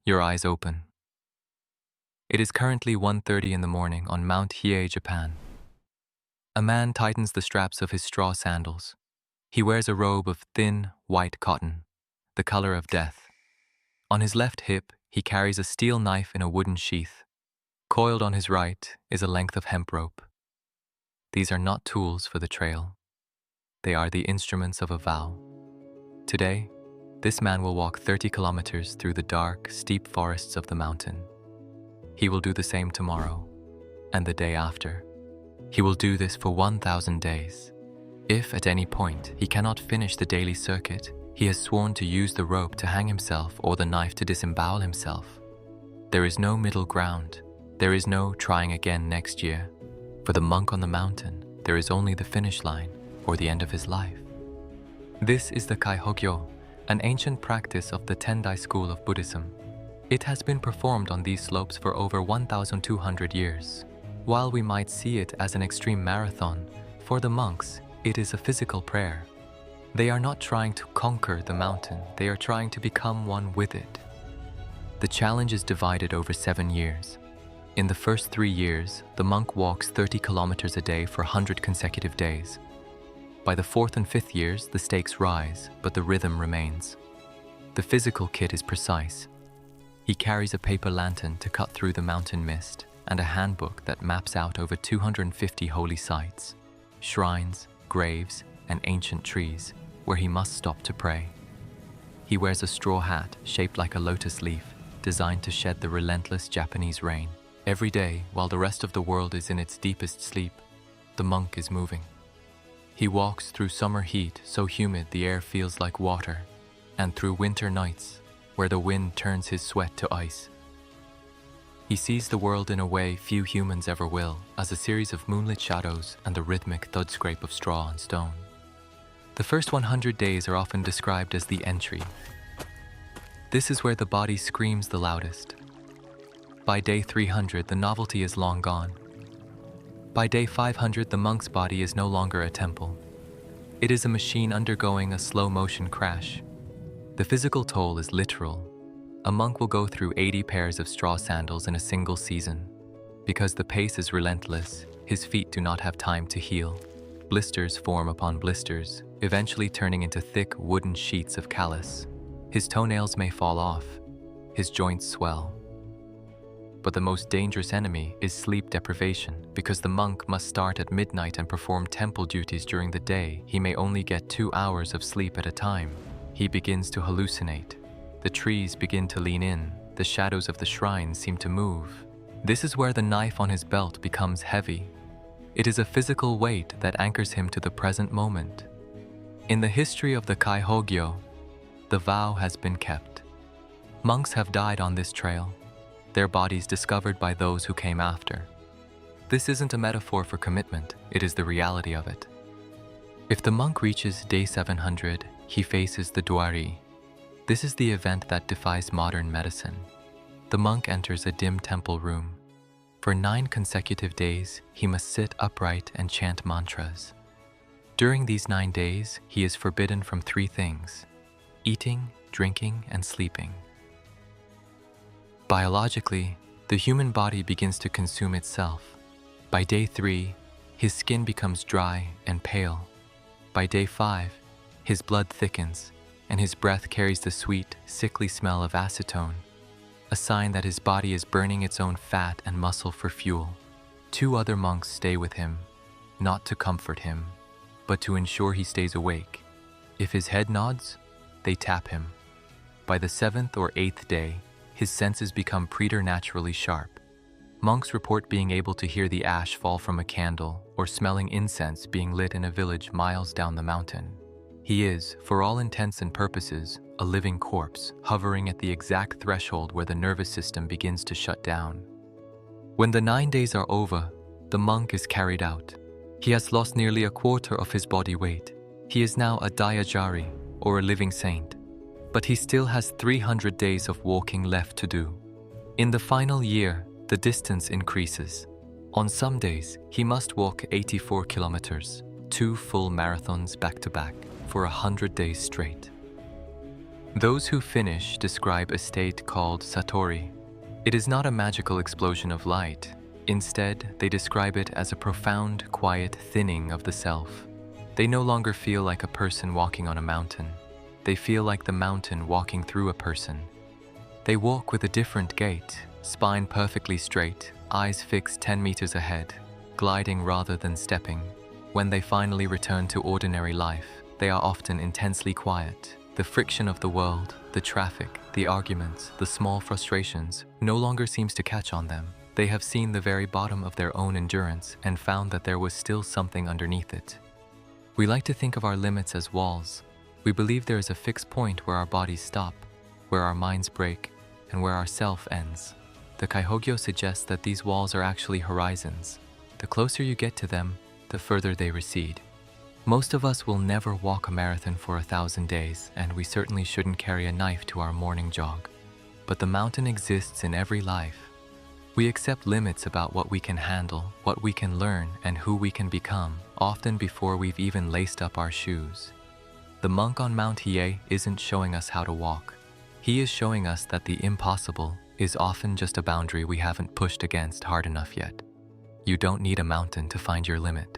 Your eyes open. It is currently 1:30 in the morning on Mount Hiei, Japan. A man tightens the straps of his straw sandals. He wears a robe of thin, white cotton, the color of death. On his left hip, he carries a steel knife in a wooden sheath. Coiled on his right is a length of hemp rope. These are not tools for the trail. They are the instruments of a vow. Today, this man will walk 30 kilometers through the dark, steep forests of the mountain. He will do the same tomorrow, and the day after. He will do this for 1,000 days. If at any point he cannot finish the daily circuit, he has sworn to use the rope to hang himself or the knife to disembowel himself. There is no middle ground. There is no trying again next year. For the monk on the mountain, there is only the finish line or the end of his life. This is the Kaihōgyō, an ancient practice of the Tendai school of Buddhism. It has been performed on these slopes for over 1,200 years. While we might see it as an extreme marathon, for the monks, it is a physical prayer. They are not trying to conquer the mountain, they are trying to become one with it. The challenge is divided over 7 years. In the first 3 years, the monk walks 30 kilometers a day for 100 consecutive days. By the 4th and 5th years, the stakes rise, but the rhythm remains. The physical kit is precise. He carries a paper lantern to cut through the mountain mist and a handbook that maps out over 250 holy sites, shrines, graves, and ancient trees where he must stop to pray. He wears a straw hat shaped like a lotus leaf, designed to shed the relentless Japanese rain. Every day, while the rest of the world is in its deepest sleep, the monk is moving. He walks through summer heat so humid the air feels like water, and through winter nights where the wind turns his sweat to ice. He sees the world in a way few humans ever will, as a series of moonlit shadows and the rhythmic thud scrape of straw on stone. The first 100 days are often described as the entry. This is where the body screams the loudest. By day 300, the novelty is long gone. By day 500, the monk's body is no longer a temple. It is a machine undergoing a slow-motion crash. The physical toll is literal. A monk will go through 80 pairs of straw sandals in a single season. Because the pace is relentless, his feet do not have time to heal. Blisters form upon blisters, eventually turning into thick wooden sheets of callus. His toenails may fall off. His joints swell. But the most dangerous enemy is sleep deprivation. Because the monk must start at midnight and perform temple duties during the day, he may only get 2 hours of sleep at a time. He begins to hallucinate. The trees begin to lean in. The shadows of the shrines seem to move. This is where the knife on his belt becomes heavy. It is a physical weight that anchors him to the present moment. In the history of the Kaihōgyō, the vow has been kept. Monks have died on this trail, their bodies discovered by those who came after. This isn't a metaphor for commitment, it is the reality of it. If the monk reaches day 700, he faces the Doiri. This is the event that defies modern medicine. The monk enters a dim temple room. For 9 consecutive days, he must sit upright and chant mantras. During these 9 days, he is forbidden from 3 things: eating, drinking, and sleeping. Biologically, the human body begins to consume itself. By day 3, his skin becomes dry and pale. By day 5, his blood thickens, and his breath carries the sweet, sickly smell of acetone, a sign that his body is burning its own fat and muscle for fuel. 2 other monks stay with him, not to comfort him, but to ensure he stays awake. If his head nods, they tap him. By the 7th or 8th day, his senses become preternaturally sharp. Monks report being able to hear the ash fall from a candle or smelling incense being lit in a village miles down the mountain. He is, for all intents and purposes, a living corpse, hovering at the exact threshold where the nervous system begins to shut down. When the 9 days are over, the monk is carried out. He has lost nearly a quarter of his body weight. He is now a Dayajari, or a living saint. But he still has 300 days of walking left to do. In the final year, the distance increases. On some days, he must walk 84 kilometers, 2 full marathons back to back, for 100 days straight. Those who finish describe a state called satori. It is not a magical explosion of light. Instead, they describe it as a profound, quiet thinning of the self. They no longer feel like a person walking on a mountain. They feel like the mountain walking through a person. They walk with a different gait, spine perfectly straight, eyes fixed 10 meters ahead, gliding rather than stepping. When they finally return to ordinary life, they are often intensely quiet. The friction of the world, the traffic, the arguments, the small frustrations no longer seems to catch on them. They have seen the very bottom of their own endurance and found that there was still something underneath it. We like to think of our limits as walls. We believe there is a fixed point where our bodies stop, where our minds break, and where our self ends. The Kaihōgyō suggests that these walls are actually horizons. The closer you get to them, the further they recede. Most of us will never walk a marathon for 1,000 days, and we certainly shouldn't carry a knife to our morning jog. But the mountain exists in every life. We accept limits about what we can handle, what we can learn, and who we can become, often before we've even laced up our shoes. The monk on Mount Hiei isn't showing us how to walk. He is showing us that the impossible is often just a boundary we haven't pushed against hard enough yet. You don't need a mountain to find your limit.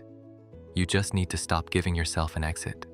You just need to stop giving yourself an exit.